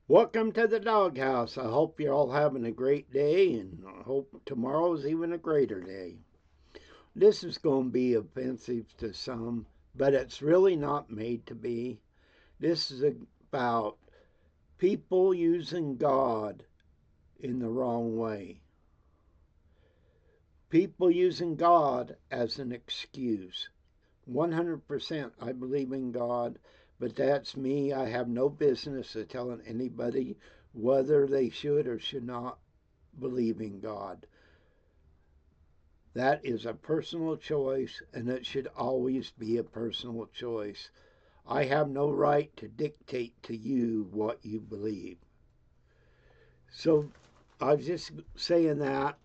Welcome to the doghouse. I hope you're all having a great day and I hope tomorrow's even a greater day. This is going to be offensive to some, but it's really not made to be. This is about people using God in the wrong way. People using God as an excuse. 100% I believe in God, but that's me. I have no business of telling anybody whether they should or should not believe in God. That is a personal choice, and it should always be a personal choice. I have no right to dictate to you what you believe. So I was just saying that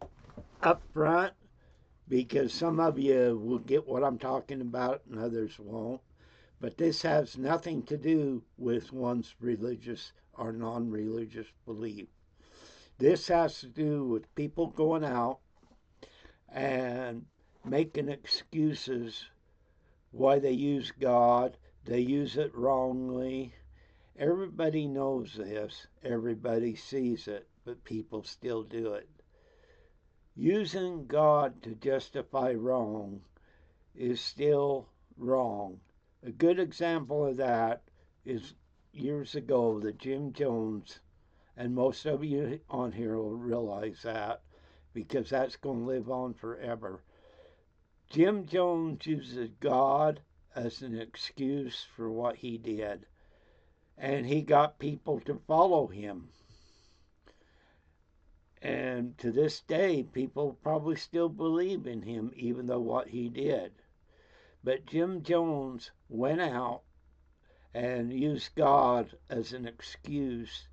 up front because some of you will get what I'm talking about and others won't. But this has nothing to do with one's religious or non religious belief. This has to do with people going out and making excuses why they use God. They use it wrongly. Everybody knows this, everybody sees it, but people still do it. Using God to justify wrong is still wrong. A good example of that is years ago that Jim Jones, and most of you on here will realize that because that's going to live on forever. Jim Jones uses God as an excuse for what he did, and he got people to follow him. And to this day, people probably still believe in him, even though what he did. But Jim Jones went out and used God as an excuse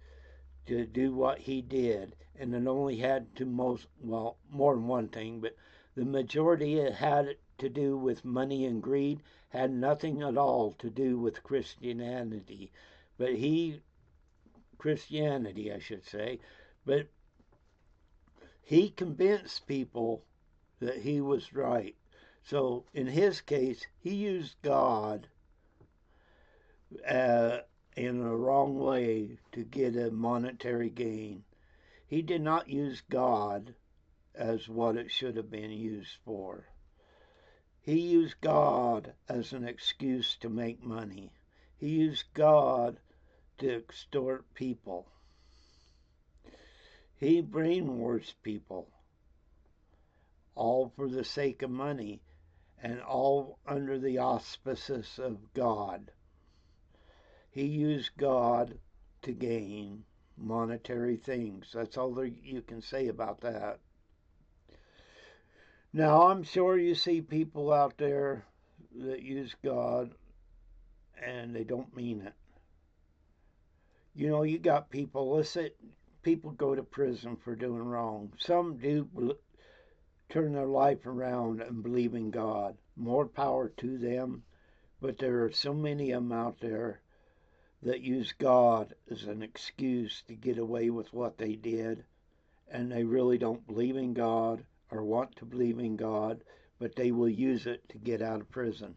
to do what he did, and it only had to more than one thing, but the majority it had to do with money and greed, had nothing at all to do with Christianity. But Christianity, I should say, but he convinced people that he was right. So in his case, he used God uh, in a wrong way to get a monetary gain. He did not use God as what it should have been used for. He used God as an excuse to make money. He used God to extort people. He brainwashed people, all for the sake of money and all under the auspices of God. He used God to gain monetary things. That's all you can say about that. Now, I'm sure you see people out there that use God and they don't mean it. You know, you got people, let's say people go to prison for doing wrong. Some do turn their life around and believe in God. More power to them. But there are so many of them out there that use God as an excuse to get away with what they did. And they really don't believe in God or want to believe in God, but they will use it to get out of prison.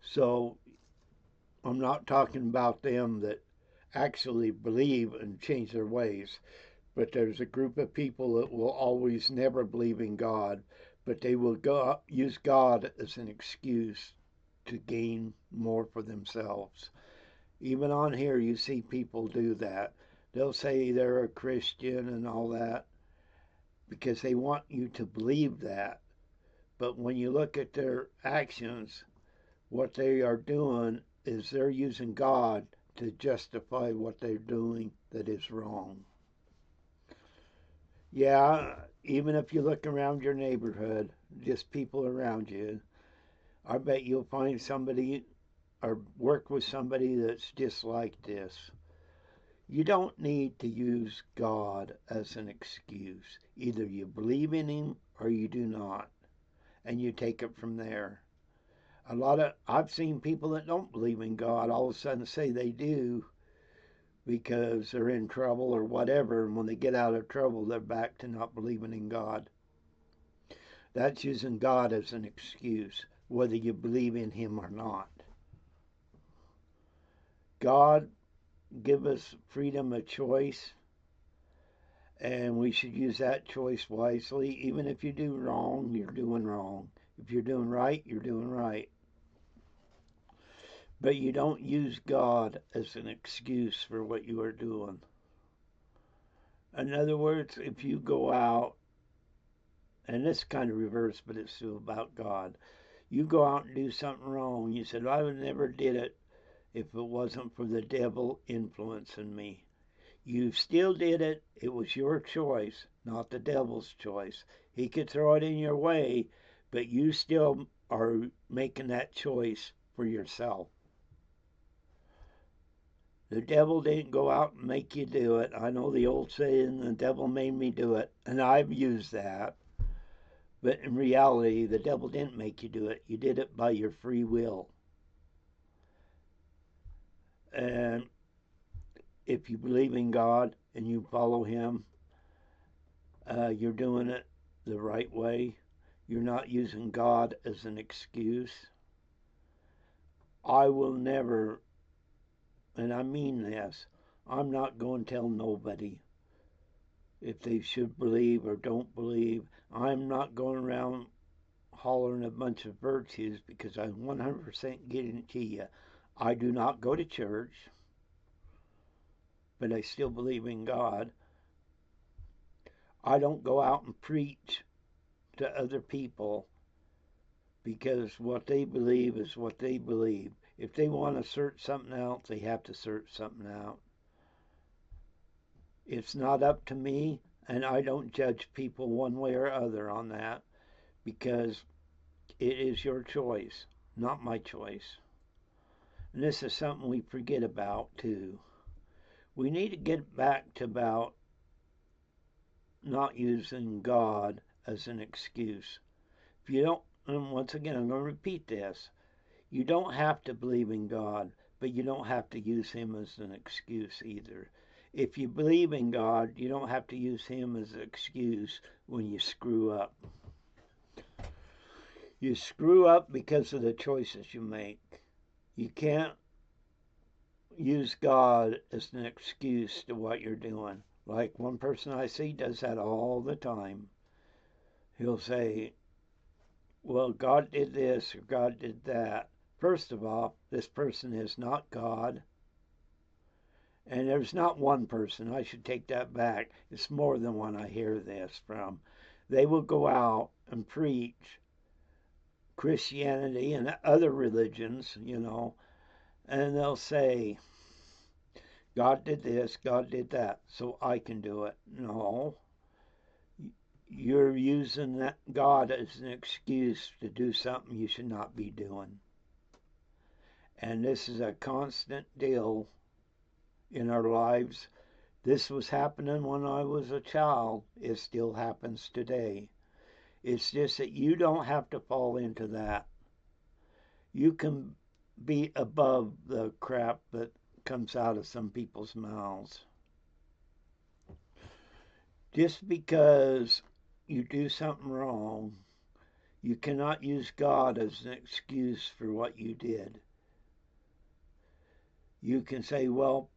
So I'm not talking about them that actually believe and change their ways, but there's a group of people that will always never believe in God, but they will use God as an excuse to gain more for themselves. Even on here, you see people do that. They'll say they're a Christian and all that because they want you to believe that. But when you look at their actions, what they are doing is they're using God to justify what they're doing that is wrong. Yeah, even if you look around your neighborhood, just people around you, I bet you'll find somebody or work with somebody that's just like this. You don't need to use God as an excuse. Either you believe in Him or you do not, and you take it from there. I've seen people that don't believe in God all of a sudden say they do because they're in trouble or whatever, and when they get out of trouble, they're back to not believing in God. That's using God as an excuse, whether you believe in Him or not. God give us freedom of choice, and we should use that choice wisely. Even if you do wrong, you're doing wrong. If you're doing right, you're doing right. But you don't use God as an excuse for what you are doing. In other words, if you go out, and this kind of reverse, but it's still about God. You go out and do something wrong. You said, I would never did it if it wasn't for the devil influencing me. You still did it. It was your choice, not the devil's choice. He could throw it in your way, but you still are making that choice for yourself. The devil didn't go out and make you do it. I know the old saying, the devil made me do it, and I've used that. But in reality, the devil didn't make you do it. You did it by your free will. And if you believe in God and you follow Him, you're doing it the right way. You're not using God as an excuse. I will never, and I mean this, I'm not going to tell nobody if they should believe or don't believe. I'm not going around hollering a bunch of virtues, because I 100% guarantee you, I do not go to church, but I still believe in God. I don't go out and preach to other people, because what they believe is what they believe. If they want to search something out, they have to search something out. It's not up to me, and I don't judge people one way or other on that, because it is your choice, not my choice. And this is something we forget about too. We need to get back to about not using God as an excuse. If you don't, and once again, I'm going to repeat this, you don't have to believe in God, but you don't have to use Him as an excuse either. If you believe in God, you don't have to use Him as an excuse when you screw up. You screw up because of the choices you make. You can't use God as an excuse to what you're doing. Like one person I see does that all the time. He'll say, well, God did this or God did that. First of all, this person is not God. And there's not one person. I should take that back. It's more than one I hear this from. They will go out and preach Christianity and other religions, and they'll say, God did this, God did that, so I can do it. No. You're using that God as an excuse to do something you should not be doing. And this is a constant deal in our lives. This was happening when I was a child. It still happens today. It's just that you don't have to fall into that. You can be above the crap that comes out of some people's mouths. Just because you do something wrong, you cannot use God as an excuse for what you did. You can say, well,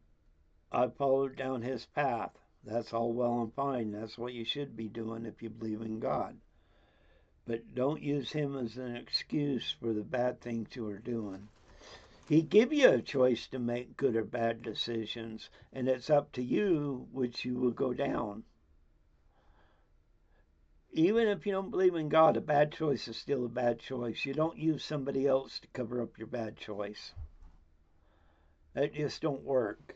I followed down His path. That's all well and fine. That's what you should be doing if you believe in God. But don't use Him as an excuse for the bad things you are doing. He give you a choice to make good or bad decisions, and it's up to you which you will go down. Even if you don't believe in God, a bad choice is still a bad choice. You don't use somebody else to cover up your bad choice. That just don't work.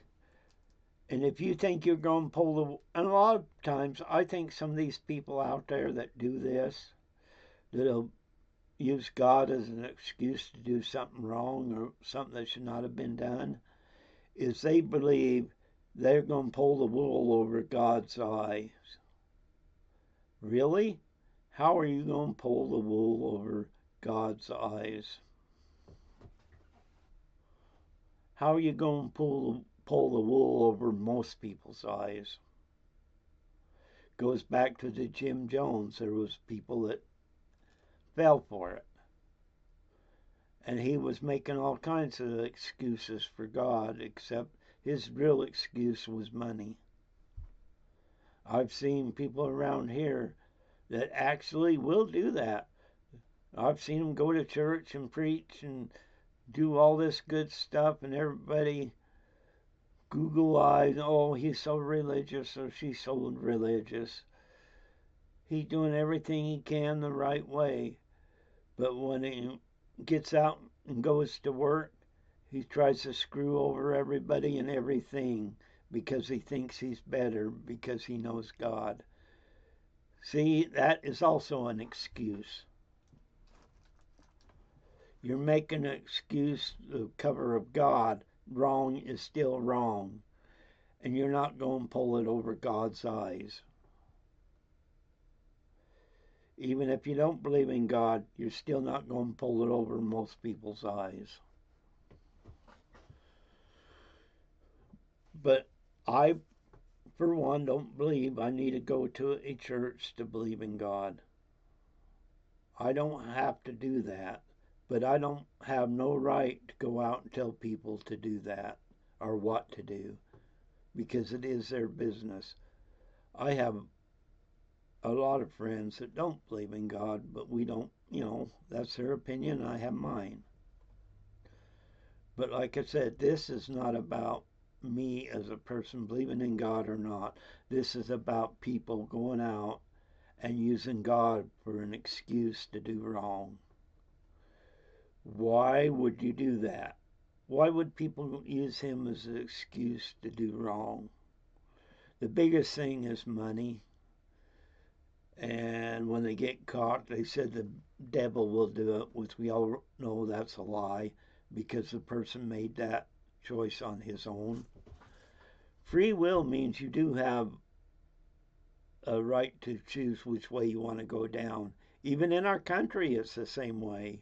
And if you think you're going to pull the... And a lot of times, I think some of these people out there that do this, that'll use God as an excuse to do something wrong or something that should not have been done, is they believe they're going to pull the wool over God's eyes. Really? How are you going to pull the wool over God's eyes? How are you going to pull the wool over most people's eyes? Goes back to the Jim Jones. There was people that fell for it. And he was making all kinds of excuses for God, except His real excuse was money. I've seen people around here that actually will do that. I've seen them go to church and preach and do all this good stuff, and everybody Google eyes, oh, he's so religious or she's so religious. He's doing everything he can the right way. But when he gets out and goes to work, he tries to screw over everybody and everything because he thinks he's better because he knows God. See, that is also an excuse. You're making an excuse the cover of God. Wrong is still wrong. And you're not going to pull it over God's eyes. Even if you don't believe in God, you're still not going to pull it over most people's eyes. But I, for one, don't believe I need to go to a church to believe in God. I don't have to do that. But I don't have no right to go out and tell people to do that or what to do because it is their business. I have a lot of friends that don't believe in God, but we don't, that's their opinion. I have mine. But like I said, this is not about me as a person believing in God or not. This is about people going out and using God for an excuse to do wrong. Why would you do that? Why would people use him as an excuse to do wrong? The biggest thing is money. And when they get caught, they said the devil will do it, which we all know that's a lie because the person made that choice on his own. Free will means you do have a right to choose which way you want to go down. Even in our country, it's the same way.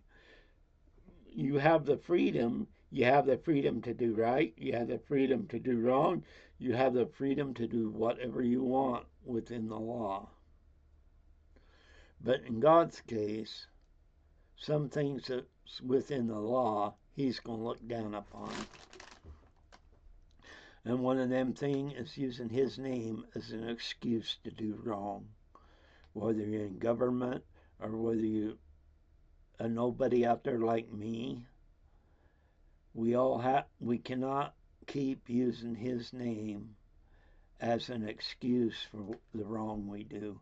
You have the freedom. You have the freedom to do right. You have the freedom to do wrong. You have the freedom to do whatever you want within the law. But in God's case, some things that's within the law, he's going to look down upon. And one of them things is using his name as an excuse to do wrong. Whether you're in government or whether you're a nobody out there like me, we cannot keep using his name as an excuse for the wrong we do.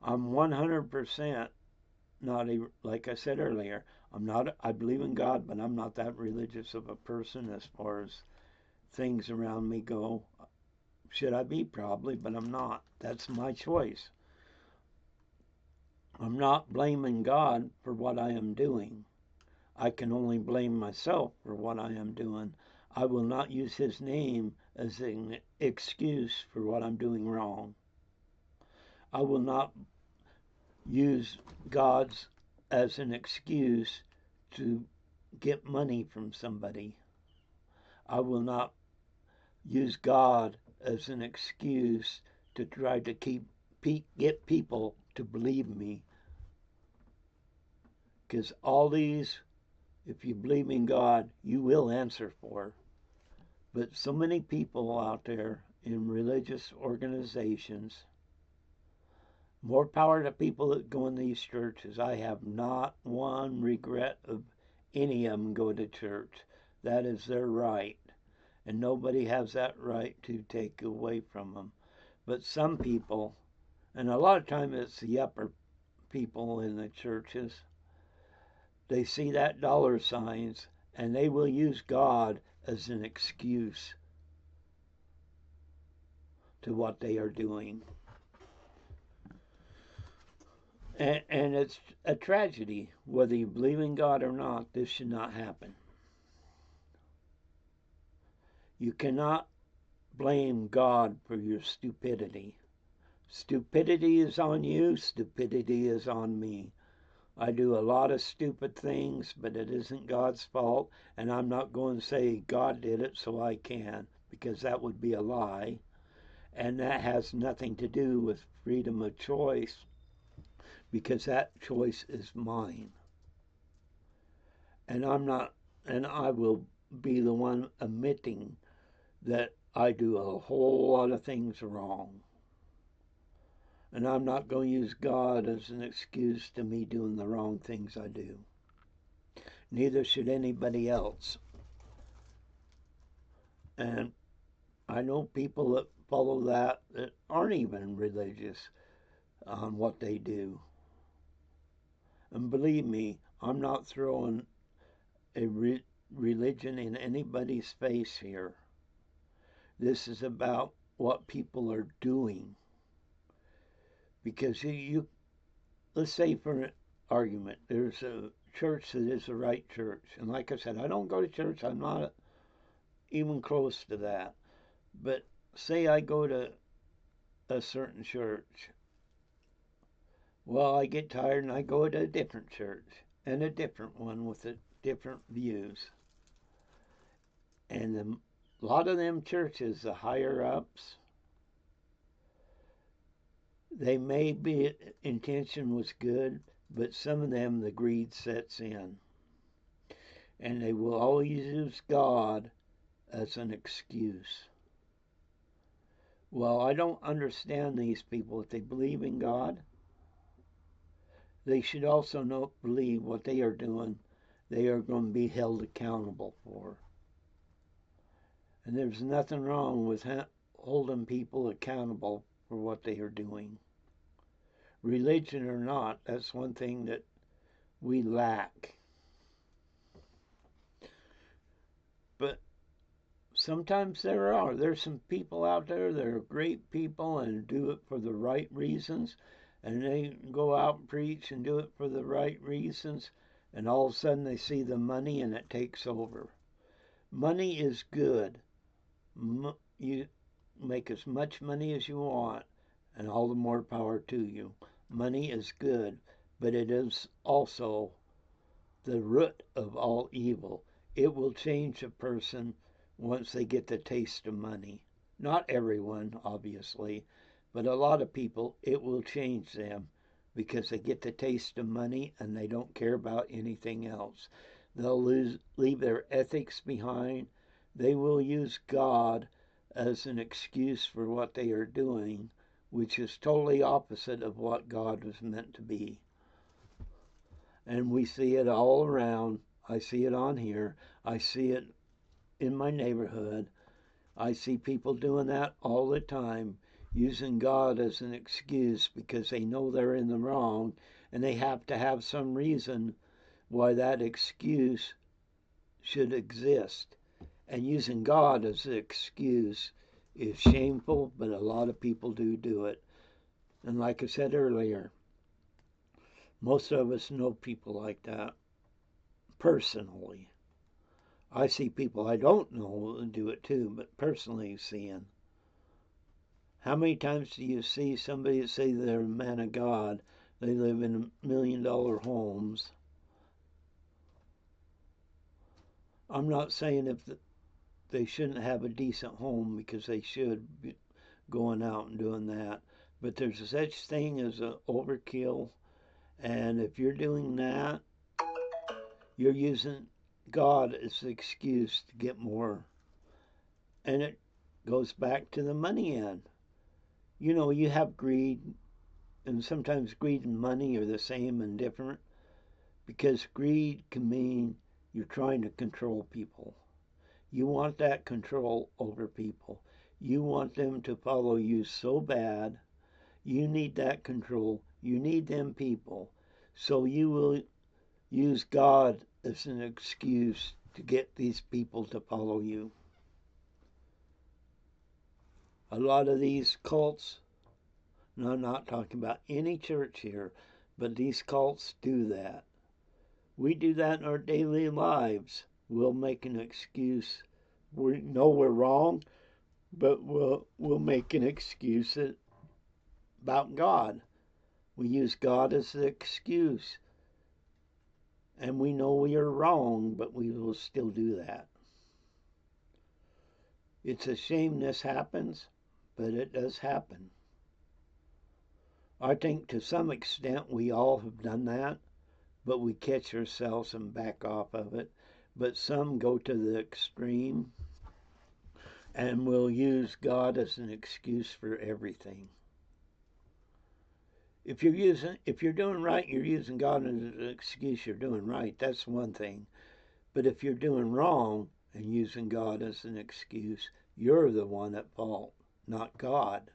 I'm 100% not like I said earlier. I believe in God, but I'm not that religious of a person as far as things around me go. Should I be? Probably, but I'm not. That's my choice. I'm not blaming God for what I am doing. I can only blame myself for what I am doing. I will not use his name as an excuse for what I'm doing wrong. I will not use God's as an excuse to get money from somebody. I will not use God as an excuse to try to get people to believe me. Because all these, if you believe in God, you will answer for. But so many people out there in religious organizations, more power to people that go in these churches. I have not one regret of any of them going to church. That is their right. And nobody has that right to take away from them. But some people, and a lot of times it's the upper people in the churches, they see that dollar signs and they will use God as an excuse to what they are doing. And it's a tragedy. Whether you believe in God or not, this should not happen. You cannot blame God for your stupidity. Stupidity is on you, stupidity is on me. I do a lot of stupid things, but it isn't God's fault, and I'm not going to say God did it so I can, because that would be a lie. And that has nothing to do with freedom of choice, because that choice is mine. And I will be the one admitting that I do a whole lot of things wrong. And I'm not going to use God as an excuse to me doing the wrong things I do. Neither should anybody else. And I know people that follow that aren't even religious on what they do. And believe me, I'm not throwing a religion in anybody's face here. This is about what people are doing. Because let's say for an argument, there's a church that is the right church. And like I said, I don't go to church. I'm not even close to that. But say I go to a certain church. Well, I get tired and I go to a different church and a different one with different views. And a lot of them churches, the higher ups, they may be intention was good, but some of them the greed sets in. And they will always use God as an excuse. Well, I don't understand these people. If they believe in God, they should also not believe what they are doing, they are going to be held accountable for. And there's nothing wrong with holding people accountable for what they are doing. Religion or not, that's one thing that we lack. But sometimes there's some people out there that are great people and do it for the right reasons, and they go out and preach and do it for the right reasons, and all of a sudden they see the money and it takes over. Money is good. You make as much money as you want, and all the more power to you. Money is good, but it is also the root of all evil. It will change a person once they get the taste of money. Not everyone, obviously, but a lot of people, it will change them because they get the taste of money and they don't care about anything else. They'll leave their ethics behind. They will use God as an excuse for what they are doing, which is totally opposite of what God was meant to be. And we see it all around. I see it on here. I see it in my neighborhood. I see people doing that all the time, using God as an excuse because they know they're in the wrong and they have to have some reason why that excuse should exist. And using God as an excuse is shameful, but a lot of people do it. And like I said earlier, most of us know people like that personally. I see people I don't know do it too, but personally seeing. How many times do you see somebody say they're a man of God, they live in $1 million homes? I'm not saying if they shouldn't have a decent home, because they should be going out and doing that. But there's such thing as an overkill, and if you're doing that, you're using God as an excuse to get more. And it goes back to the money end. You know, you have greed, and sometimes greed and money are the same and different, because greed can mean you're trying to control people. You want that control over people. You want them to follow you so bad. You need that control. You need them people. So you will use God as an excuse to get these people to follow you. A lot of these cults, and I'm not talking about any church here, but these cults do that. We do that in our daily lives. We'll make an excuse. We know we're wrong, but we'll make an excuse about God. We use God as the excuse. And we know we are wrong, but we will still do that. It's a shame this happens, but it does happen. I think to some extent we all have done that, but we catch ourselves and back off of it. But some go to the extreme and will use God as an excuse for everything. If you're doing right, you're using God as an excuse you're doing right. That's one thing. But if you're doing wrong and using God as an excuse, you're the one at fault, not God,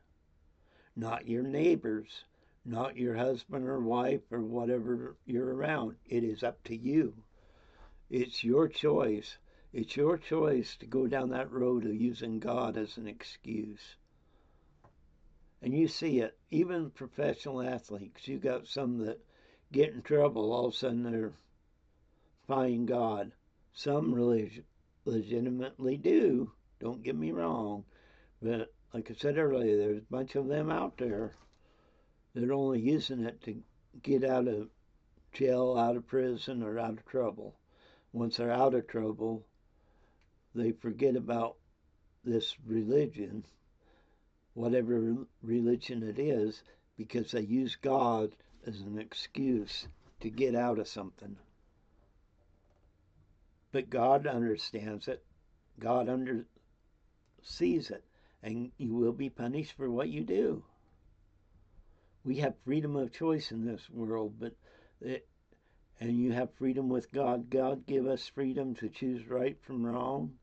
not your neighbors, not your husband or wife or whatever you're around. It is up to you. It's your choice. It's your choice to go down that road of using God as an excuse. And you see it, even professional athletes. You got some that get in trouble, all of a sudden they're defying God. Some really legitimately do, don't get me wrong. But like I said earlier, there's a bunch of them out there that are only using it to get out of jail, out of prison, or out of trouble. Once they're out of trouble, they forget about this religion, whatever religion it is, because they use God as an excuse to get out of something. But God understands it. God sees it, and you will be punished for what you do. We have freedom of choice in this world, and you have freedom with God. God give us freedom to choose right from wrong.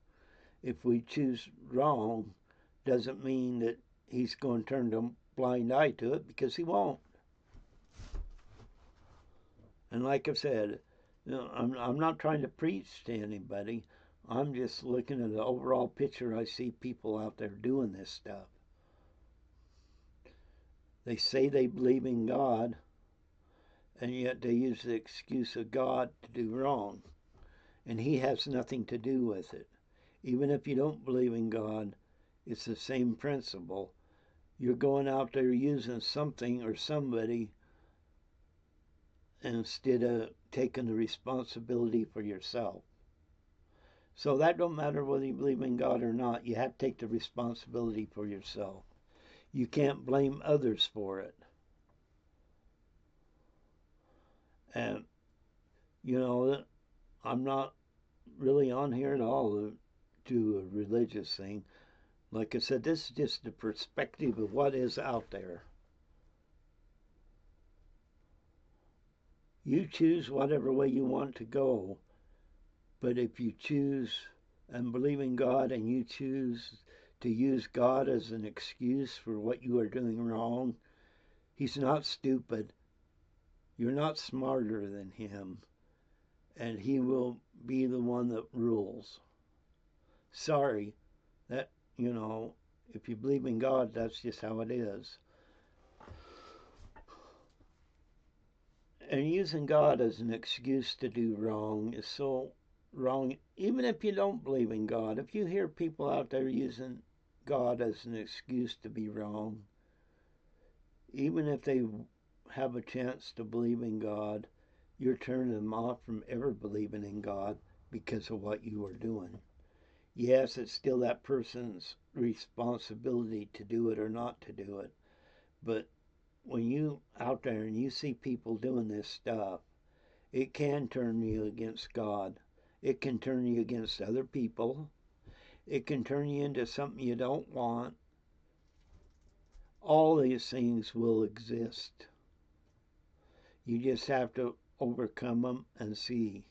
If we choose wrong, doesn't mean that He's going to turn a blind eye to it, because He won't. And like I said, I'm not trying to preach to anybody. I'm just looking at the overall picture. I see people out there doing this stuff. They say they believe in God, and yet they use the excuse of God to do wrong. And He has nothing to do with it. Even if you don't believe in God, it's the same principle. You're going out there using something or somebody instead of taking the responsibility for yourself. So that don't matter whether you believe in God or not. You have to take the responsibility for yourself. You can't blame others for it. And, I'm not really on here at all to do a religious thing. Like I said, this is just the perspective of what is out there. You choose whatever way you want to go, but if you choose and believe in God and you choose to use God as an excuse for what you are doing wrong, He's not stupid. You're not smarter than Him, and He will be the one that rules. Sorry, that, if you believe in God, that's just how it is. And using God as an excuse to do wrong is so wrong, even if you don't believe in God. If you hear people out there using God as an excuse to be wrong, even if they have a chance to believe in God, you're turning them off from ever believing in God because of what you are doing. Yes, it's still that person's responsibility to do it or not to do it, but when you out there and you see people doing this stuff, it can turn you against God. It can turn you against other people. It can turn you into something you don't want. All these things will exist. You just have to overcome them and see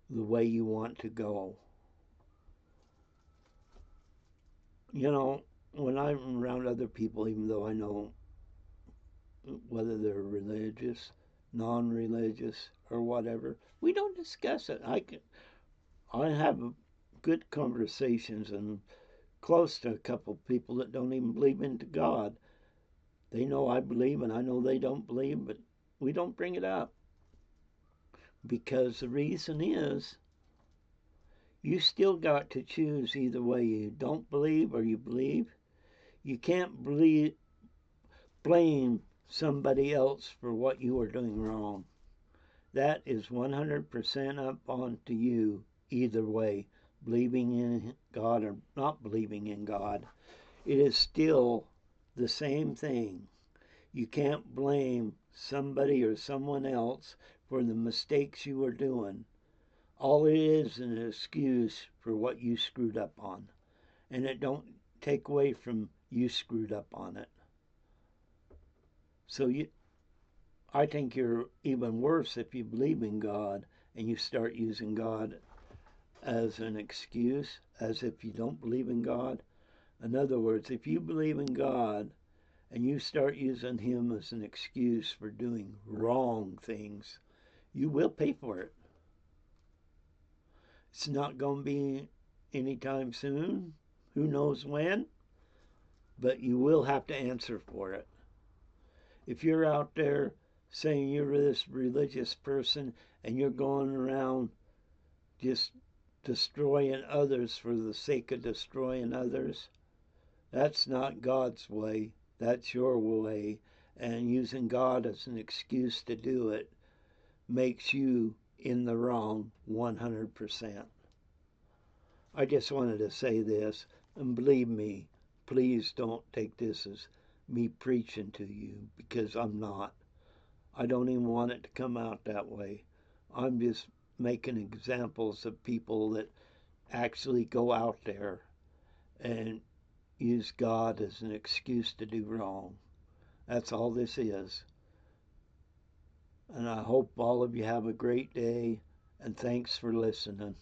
the way you want to go. When I'm around other people, even though I know whether they're religious, non-religious, or whatever, we don't discuss it. I have good conversations and close to a couple people that don't even believe in God. They know I believe and I know they don't believe, but we don't bring it up. Because the reason is, you still got to choose either way. You don't believe or you believe. You can't blame somebody else for what you are doing wrong. That is 100% up onto you either way, believing in God or not believing in God. It is still the same thing. You can't blame somebody or someone else for the mistakes you are doing. All it is an excuse for what you screwed up on. and it don't take away from you screwed up on it. So I think you're even worse if you believe in God and you start using God as an excuse, as if you don't believe in God. In other words, if you believe in God and you start using Him as an excuse for doing wrong things, you will pay for it. It's not going to be anytime soon. Who knows when? But you will have to answer for it. If you're out there saying you're this religious person and you're going around just destroying others for the sake of destroying others, that's not God's way. That's your way. And using God as an excuse to do it makes you in the wrong 100%. I just wanted to say this, and believe me, please don't take this as me preaching to you, because I'm not. I don't even want it to come out that way. I'm just making examples of people that actually go out there and use God as an excuse to do wrong. That's all this is. And I hope all of you have a great day, and thanks for listening.